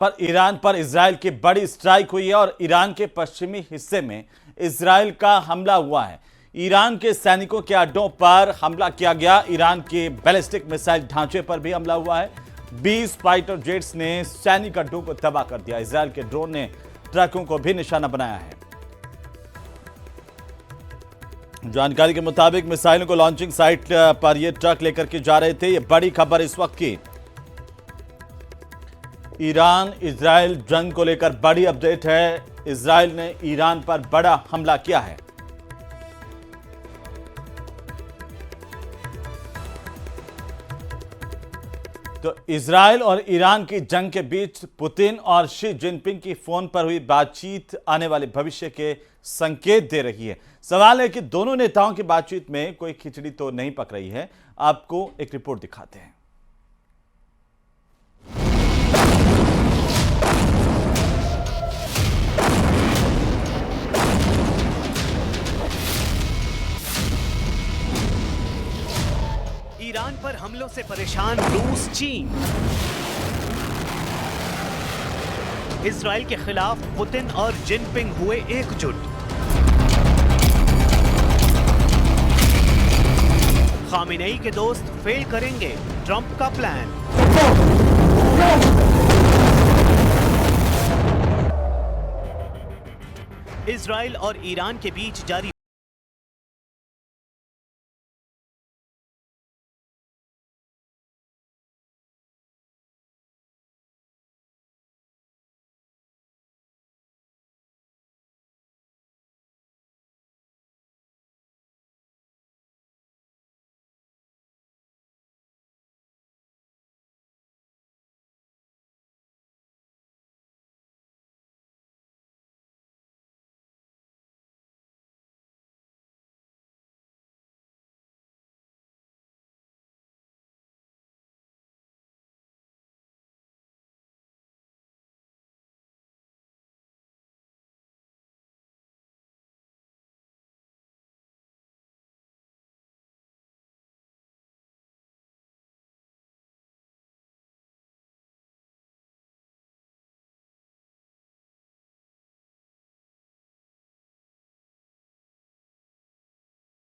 पर ईरान पर इजराइल की बड़ी स्ट्राइक हुई है और ईरान के पश्चिमी हिस्से में इजराइल का हमला हुआ है। ईरान के सैनिकों के अड्डों पर हमला किया गया। ईरान के बैलिस्टिक मिसाइल ढांचे पर भी हमला हुआ है। 20 फाइटर जेट्स ने सैनिक अड्डों को तबाह कर दिया। इजराइल के ड्रोन ने ट्रकों को भी निशाना बनाया है। जानकारी के मुताबिक मिसाइलों को लॉन्चिंग साइट पर ये ट्रक लेकर के जा रहे थे। ये बड़ी खबर इस वक्त की। ईरान इजराइल जंग को लेकर बड़ी अपडेट है। इजराइल ने ईरान पर बड़ा हमला किया है। तो इजराइल और ईरान की जंग के बीच पुतिन और शी जिनपिंग की फोन पर हुई बातचीत आने वाले भविष्य के संकेत दे रही है। सवाल है कि दोनों नेताओं की बातचीत में कोई खिचड़ी तो नहीं पक रही है। आपको एक रिपोर्ट दिखाते हैं। ईरान पर हमलों से परेशान रूस चीन। इजराइल के खिलाफ पुतिन और जिनपिंग हुए एकजुट। खामेनेई के दोस्त फेल करेंगे ट्रंप का प्लान। इजराइल और ईरान के बीच जारी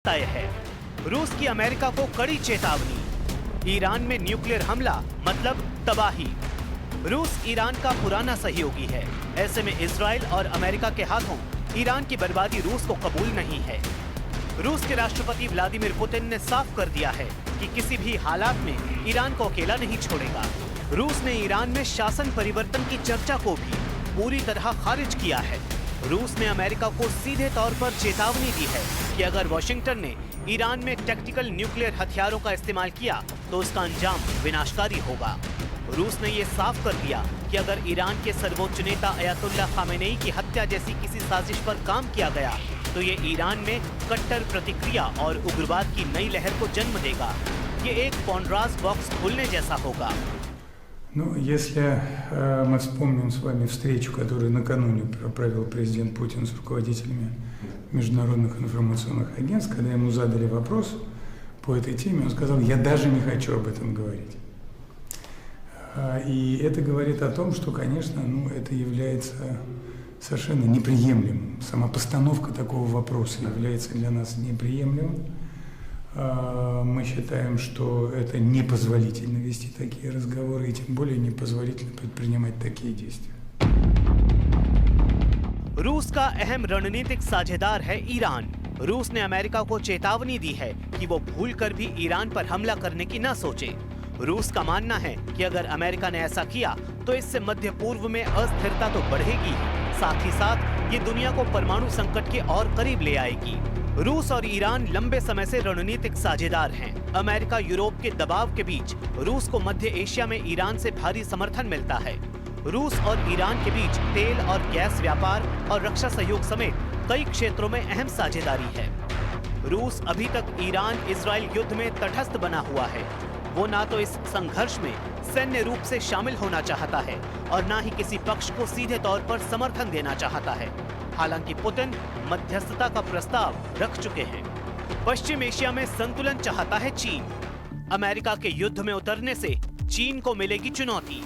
तय है। रूस की अमेरिका को कड़ी चेतावनी। ईरान में न्यूक्लियर हमला मतलब तबाही। रूस ईरान का पुराना सहयोगी है। ऐसे में इजराइल और अमेरिका के हाथों ईरान की बर्बादी रूस को कबूल नहीं है। रूस के राष्ट्रपति व्लादिमीर पुतिन ने साफ कर दिया है कि किसी भी हालात में ईरान को अकेला नहीं छोड़ेगा। रूस ने ईरान में शासन परिवर्तन की चर्चा को भी पूरी तरह खारिज किया है। रूस ने अमेरिका को सीधे तौर पर चेतावनी दी है कि अगर वॉशिंगटन ने ईरान में टैक्टिकल न्यूक्लियर हथियारों का इस्तेमाल किया तो उसका अंजाम विनाशकारी होगा। रूस ने ये साफ कर दिया कि अगर ईरान के सर्वोच्च नेता अयतुल्लाह खामेनेई की हत्या जैसी किसी साजिश पर काम किया गया तो ये ईरान में कट्टर प्रतिक्रिया और उग्रवाद की नई लहर को जन्म देगा। ये एक पॉन्ड्रास बॉक्स खुलने जैसा होगा। Ну, если мы вспомним с вами встречу, которую накануне провел президент Путин с руководителями международных информационных агентств, когда ему задали вопрос по этой теме, он сказал: «Я даже не хочу об этом говорить». И это говорит о том, что, конечно, это является совершенно неприемлемым. Сама постановка такого вопроса является для нас неприемлемым. Мы считаем, что это непозволительно вести такие разговоры и тем более непозволительно предпринимать такие действия. रूस का अहम रणनीतिक साझेदार है ईरान। रूस ने अमेरिका को चेतावनी दी है कि वो भूलकर भी ईरान पर हमला करने की न सोचे। रूस का मानना है कि अगर अमेरिका ने ऐसा किया तो इससे मध्य पूर्व में अस्थिरता तो बढ़ेगी, साथ ही साथ ये दुनिया को परमाणु संकट के और करीब ले आएगी। रूस और ईरान लंबे समय से रणनीतिक साझेदार हैं। अमेरिका यूरोप के दबाव के बीच रूस को मध्य एशिया में ईरान से भारी समर्थन मिलता है। रूस और ईरान के बीच तेल और गैस व्यापार और रक्षा सहयोग समेत कई क्षेत्रों में अहम साझेदारी है। रूस अभी तक ईरान इजराइल युद्ध में तटस्थ बना हुआ है। वो ना तो इस संघर्ष में सैन्य रूप से शामिल होना चाहता है और ना ही किसी पक्ष को सीधे तौर पर समर्थन देना चाहता है। हालांकि पुतिन मध्यस्थता का प्रस्ताव रख चुके हैं। पश्चिम एशिया में संतुलन चाहता है चीन। अमेरिका के युद्ध में उतरने से चीन को मिलेगी चुनौती।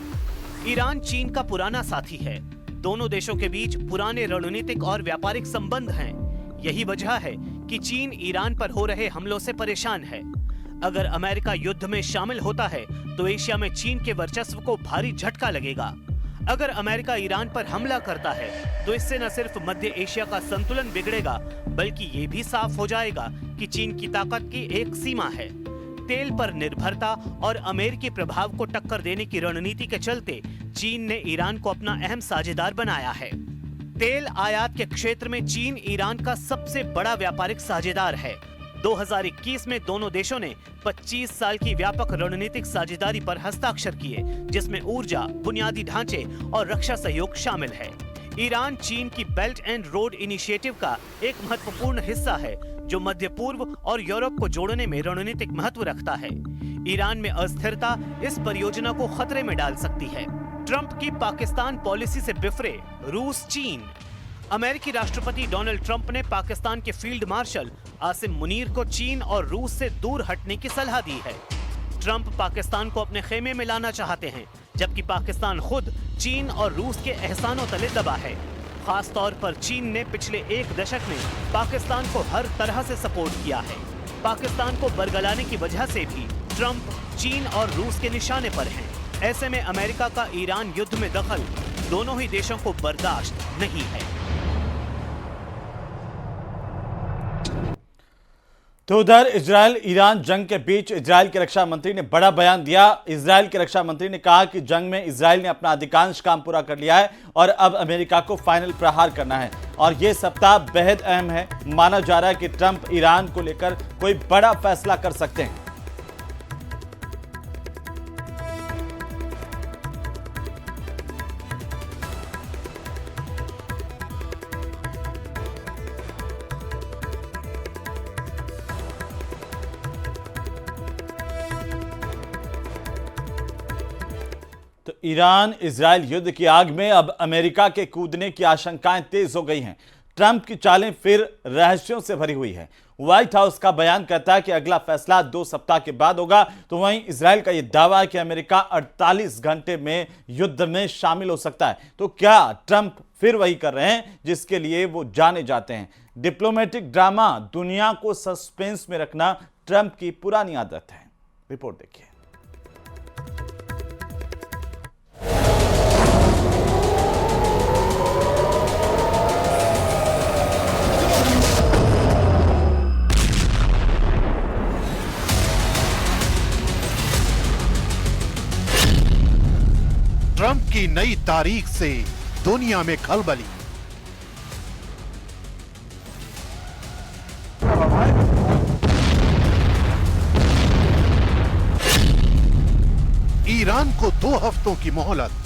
ईरान चीन का पुराना साथी है। दोनों देशों के बीच पुराने रणनीतिक और व्यापारिक संबंध हैं। यही वजह है कि चीन ईरान पर हो रहे हमलों से परेशान है। अगर अमेरिका युद्ध में शामिल होता है तो एशिया में चीन के वर्चस्व को भारी झटका लगेगा। अगर अमेरिका ईरान पर हमला करता है तो इससे न सिर्फ मध्य एशिया का संतुलन बिगड़ेगा, बल्कि ये भी साफ हो जाएगा कि चीन की ताकत की एक सीमा है। तेल पर निर्भरता और अमेरिकी प्रभाव को टक्कर देने की रणनीति के चलते चीन ने ईरान को अपना अहम साझेदार बनाया है। तेल आयात के क्षेत्र में चीन ईरान का सबसे बड़ा व्यापारिक साझेदार है। 2021 में दोनों देशों ने 25 साल की व्यापक रणनीतिक साझेदारी पर हस्ताक्षर किए, जिसमें ऊर्जा, बुनियादी ढांचे और रक्षा सहयोग शामिल है। ईरान चीन की बेल्ट एंड रोड इनिशिएटिव का एक महत्वपूर्ण हिस्सा है, जो मध्य पूर्व और यूरोप को जोड़ने में रणनीतिक महत्व रखता है। ईरान में अस्थिरता इस परियोजना को खतरे में डाल सकती है। ट्रंप की पाकिस्तान पॉलिसी से बिफरे रूस चीन। अमेरिकी राष्ट्रपति डोनाल्ड ट्रंप ने पाकिस्तान के फील्ड मार्शल आसिम मुनीर को चीन और रूस से दूर हटने की सलाह दी है। ट्रंप पाकिस्तान को अपने खेमे में लाना चाहते हैं, जबकि पाकिस्तान खुद चीन और रूस के एहसानों तले दबा है। खास तौर पर चीन ने पिछले एक दशक में पाकिस्तान को हर तरह से सपोर्ट किया है। पाकिस्तान को बरगलाने की वजह से भी ट्रंप चीन और रूस के निशाने पर हैं। ऐसे में अमेरिका का ईरान युद्ध में दखल दोनों ही देशों को बर्दाश्त नहीं है। तो उधर इजरायल ईरान जंग के बीच इजरायल के रक्षा मंत्री ने बड़ा बयान दिया। इजरायल के रक्षा मंत्री ने कहा कि जंग में इजरायल ने अपना अधिकांश काम पूरा कर लिया है और अब अमेरिका को फाइनल प्रहार करना है और यह सप्ताह बेहद अहम है। माना जा रहा है कि ट्रंप ईरान को लेकर कोई बड़ा फैसला कर सकते हैं। तो ईरान इजरायल युद्ध की आग में अब अमेरिका के कूदने की आशंकाएं तेज हो गई हैं। ट्रंप की चालें फिर रहस्यों से भरी हुई है। व्हाइट हाउस का बयान कहता है कि अगला फैसला 2 सप्ताह के बाद होगा। तो वहीं इजरायल का यह दावा है कि अमेरिका 48 घंटे में युद्ध में शामिल हो सकता है। तो क्या ट्रंप फिर वही कर रहे हैं जिसके लिए वो जाने जाते हैं? डिप्लोमेटिक ड्रामा, दुनिया को सस्पेंस में रखना ट्रंप की पुरानी आदत है। रिपोर्ट देखिए। ट्रंप की नई तारीख से दुनिया में खलबली। ईरान को 2 हफ्तों की मोहलत।